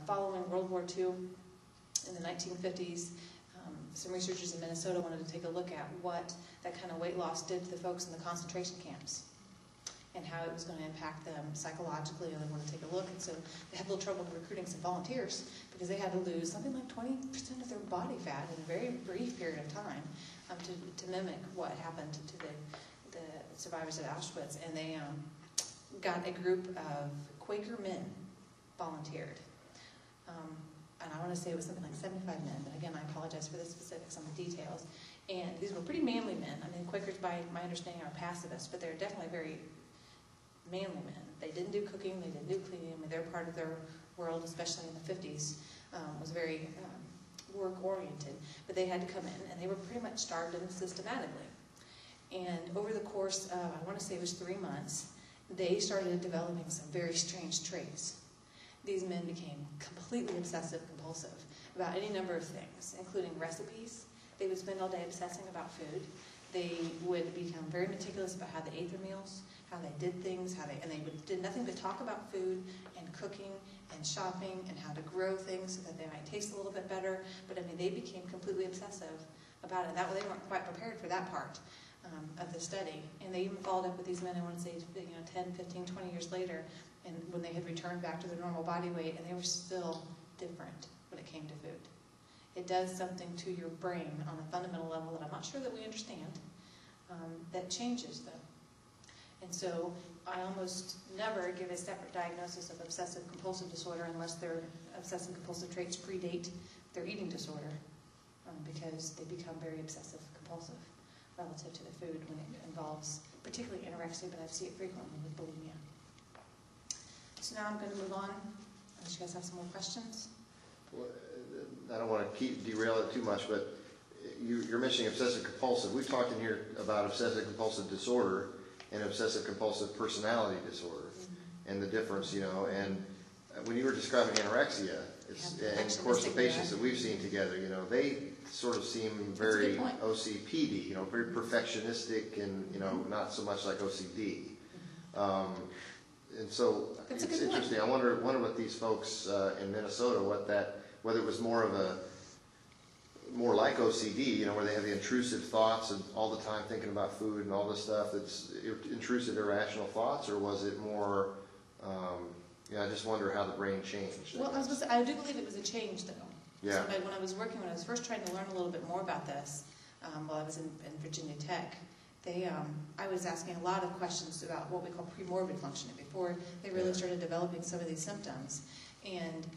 following World War II in the 1950s, some researchers in Minnesota wanted to take a look at what that kind of weight loss did to the folks in the concentration camps and how it was going to impact them psychologically, and they wanted to take a look. And so they had a little trouble recruiting some volunteers because they had to lose something like 20% of their body fat in a very brief period of time to mimic what happened to the survivors at Auschwitz. And they got a group of Quaker men volunteered. And I want to say it was something like 75 men, but again, I apologize for the specifics on the details. And these were pretty manly men. I mean, Quakers, by my understanding, are pacifists, but they're definitely very manly men. They didn't do cooking, they didn't do cleaning. I mean, their part of their world, especially in the 50s, was very work-oriented. But they had to come in, and they were pretty much starved in systematically. And over the course of, I want to say it was 3 months, they started developing some very strange traits. These men became completely obsessive-compulsive about any number of things, including recipes. They would spend all day obsessing about food. They would become very meticulous about how they ate their meals, how they did things, and they did nothing but talk about food and cooking and shopping and how to grow things so that they might taste a little bit better. But I mean, they became completely obsessive about it. They weren't quite prepared for that part of the study. And they even followed up with these men, I want to say, 10, 15, 20 years later, and when they had returned back to their normal body weight, and they were still different when it came to food. It does something to your brain on a fundamental level that I'm not sure that we understand, that changes them. And so I almost never give a separate diagnosis of obsessive-compulsive disorder unless their obsessive-compulsive traits predate their eating disorder, because they become very obsessive-compulsive relative to the food when it involves particularly anorexia, but I see it frequently with bulimia. So now I'm going to move on, unless you guys have some more questions. Well, I don't want to derail it too much, but you're mentioning obsessive-compulsive. We've talked in here about obsessive-compulsive disorder and obsessive-compulsive personality disorder, and the difference, and when you were describing anorexia, and of course the patients that we've seen together, they sort of seem very OCPD, very perfectionistic, and not so much like OCD. And so it's interesting. I wonder what these folks in Minnesota, whether it was more like OCD, where they have the intrusive thoughts and all the time thinking about food and all this stuff, that's intrusive, irrational thoughts, or was it more, I just wonder how the brain changed. Well, I do believe it was a change, though. Yeah. So when I was first trying to learn a little bit more about this, while I was in Virginia Tech, I was asking a lot of questions about what we call premorbid functioning before they really started developing some of these symptoms. And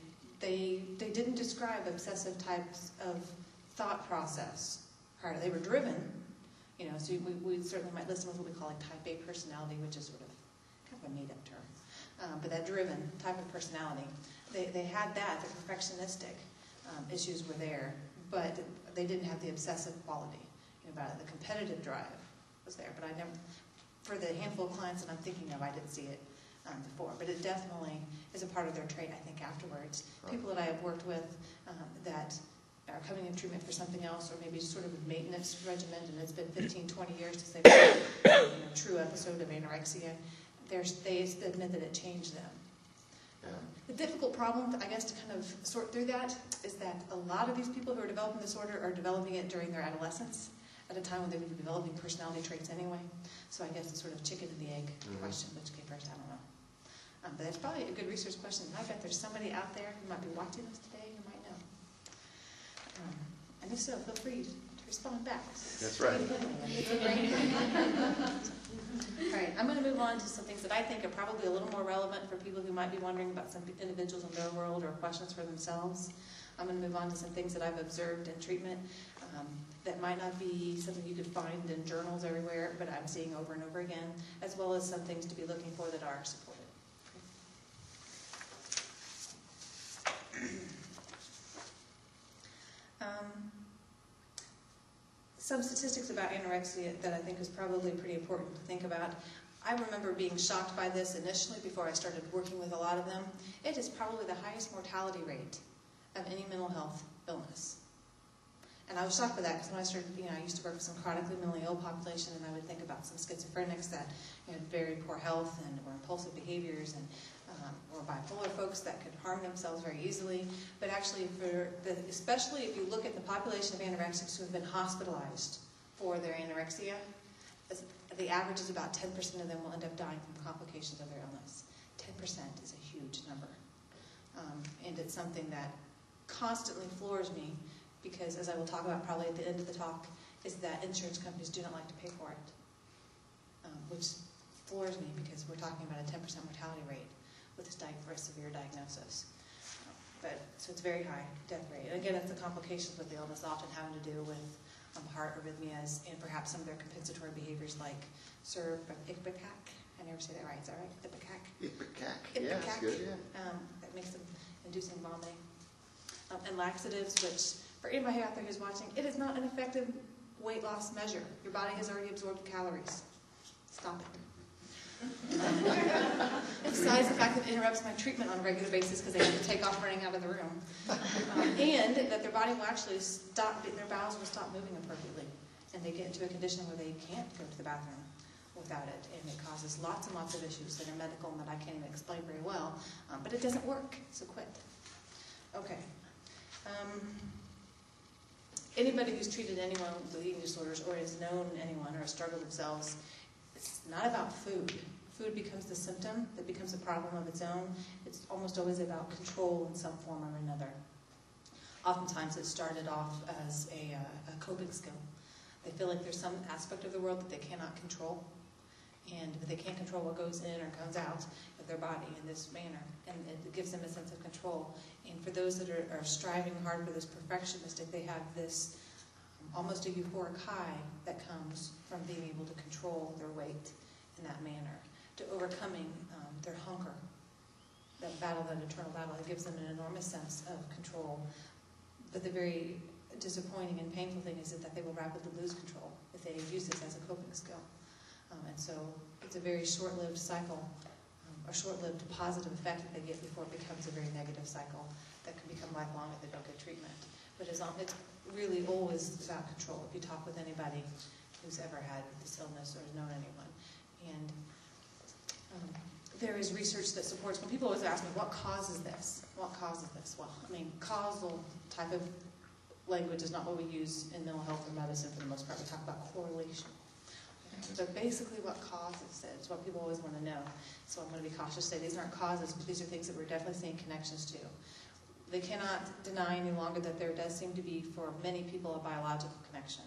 they didn't describe obsessive types of thought process prior. They were driven, so we certainly might listen with what we call a type A personality, which is sort of kind of a made-up term. But that driven type of personality, they had that. The perfectionistic issues were there, but they didn't have the obsessive quality about it. The competitive drive was there, but I never, for the handful of clients that I'm thinking of, I didn't see it before. But it definitely is a part of their trait, I think, afterwards. People that I have worked with that are coming in treatment for something else, or maybe sort of a maintenance regimen, and it's been 15, 20 years since they've had a true episode of anorexia, they admit that it changed them. The difficult problem, I guess, to kind of sort through that is that a lot of these people who are developing this disorder are developing it during their adolescence, at a time when they would be developing personality traits anyway. So I guess it's sort of chicken and the egg question, which came first, I don't know. But that's probably a good research question. And I bet there's somebody out there who might be watching us today who might know. And if so, feel free to respond back. That's right. All right, I'm going to move on to some things that I think are probably a little more relevant for people who might be wondering about some individuals in their world or questions for themselves. I'm going to move on to some things that I've observed in treatment that might not be something you could find in journals everywhere, but I'm seeing over and over again, as well as some things to be looking for that are supported. Some statistics about anorexia that I think is probably pretty important to think about. I remember being shocked by this initially before I started working with a lot of them. It is probably the highest mortality rate of any mental health illness. And I was shocked by that because when I started, I used to work with some chronically mentally ill population, and I would think about some schizophrenics that had very poor health and or impulsive behaviors, and or bipolar folks that could harm themselves very easily. But actually, especially if you look at the population of anorexics who have been hospitalized for their anorexia, the average is about 10% of them will end up dying from complications of their illness. 10% is a huge number. And it's something that constantly floors me because, as I will talk about probably at the end of the talk, is that insurance companies do not like to pay for it, which floors me because we're talking about a 10% mortality rate with for a severe diagnosis. So it's very high death rate. And again, it's the complications with the illness often having to do with heart arrhythmias and perhaps some of their compensatory behaviors like ipecac. I never say that right. Is that right? Ipecac? Ipecac. Yeah, that's good, yeah. That makes them inducing vomiting. And laxatives, which for anybody out there who's watching, it is not an effective weight loss measure. Your body has already absorbed calories. Stop it. Emphasize the fact that it interrupts my treatment on a regular basis because they have to take off running out of the room. And that their body will actually stop, their bowels will stop moving appropriately. And they get into a condition where they can't go to the bathroom without it. And it causes lots and lots of issues that are medical and that I can't even explain very well. But it doesn't work, so quit. Okay. Anybody who's treated anyone with eating disorders or has known anyone or has struggled themselves, it's not about food. Food becomes the symptom that becomes a problem of its own. It's almost always about control in some form or another. Oftentimes it started off as a coping skill. They feel like there's some aspect of the world that they cannot control, and they can't control what goes in or comes out of their body in this manner, and it gives them a sense of control. And for those that are striving hard for this perfectionistic, they have this almost a euphoric high that comes from being able to control their weight in that manner, to overcoming their hunger, that internal battle. It gives them an enormous sense of control. But the very disappointing and painful thing is that they will rapidly lose control if they use this as a coping skill. And so it's a very short-lived cycle, a short-lived positive effect that they get before it becomes a very negative cycle that can become lifelong if they don't get treatment. But it's really always about control. If you talk with anybody who's ever had this illness or has known anyone. And there is research that supports, when people always ask me, what causes this? What causes this? Well, I mean, causal type of language is not what we use in mental health or medicine for the most part. We talk about correlation. So basically what causes it is what people always want to know. So I'm going to be cautious to say these aren't causes, but these are things that we're definitely seeing connections to. They cannot deny any longer that there does seem to be, for many people, a biological connection.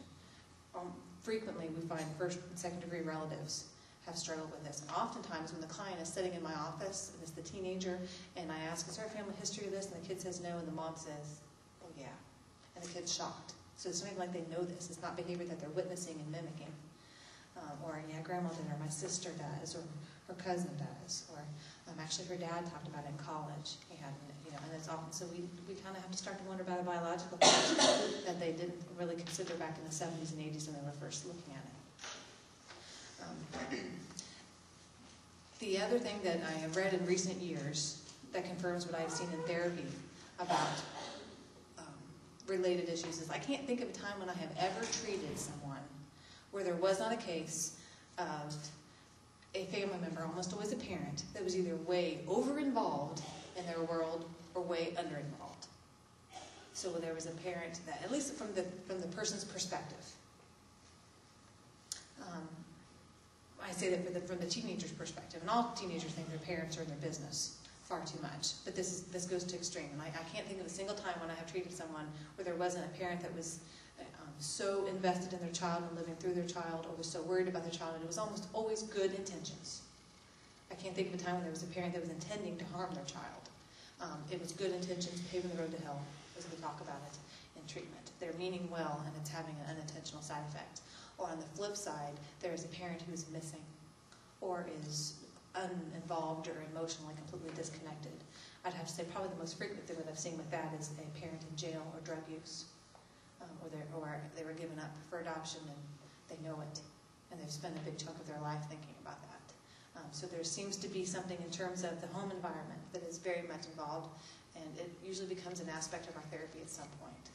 Frequently we find first and second degree relatives have struggled with this. And oftentimes when the client is sitting in my office, and it's the teenager, and I ask, is there a family history of this? And the kid says no, and the mom says, oh yeah. And the kid's shocked. So it's not even like they know this. It's not behavior that they're witnessing and mimicking. Or, yeah, grandma did, or my sister does, or her cousin does, or actually her dad talked about it in college. He had, and it's often, so we kind of have to start to wonder about a biological connection that they didn't really consider back in the 70s and 80s when they were first looking at it. The other thing that I have read in recent years that confirms what I've seen in therapy about related issues is I can't think of a time when I have ever treated someone where there was not a case of a family member, almost always a parent, that was either way over-involved in their world or way under-involved. So there was a parent that, at least from the person's perspective, I say that from the teenager's perspective, and all teenagers think their parents are in their business far too much, but this goes to extreme, and I can't think of a single time when I have treated someone where there wasn't a parent that was so invested in their child and living through their child, or was so worried about their child, and it was almost always good intentions. I can't think of a time when there was a parent that was intending to harm their child. It was good intentions, paving the road to hell, as we talk about it in treatment. They're meaning well, and it's having an unintentional side effect. Or on the flip side, there is a parent who is missing, or is uninvolved or emotionally completely disconnected. I'd have to say probably the most frequent thing that I've seen with that is a parent in jail or drug use. Or they were given up for adoption and they know it, and they've spent a big chunk of their life thinking about that. So there seems to be something in terms of the home environment that is very much involved, and it usually becomes an aspect of our therapy at some point.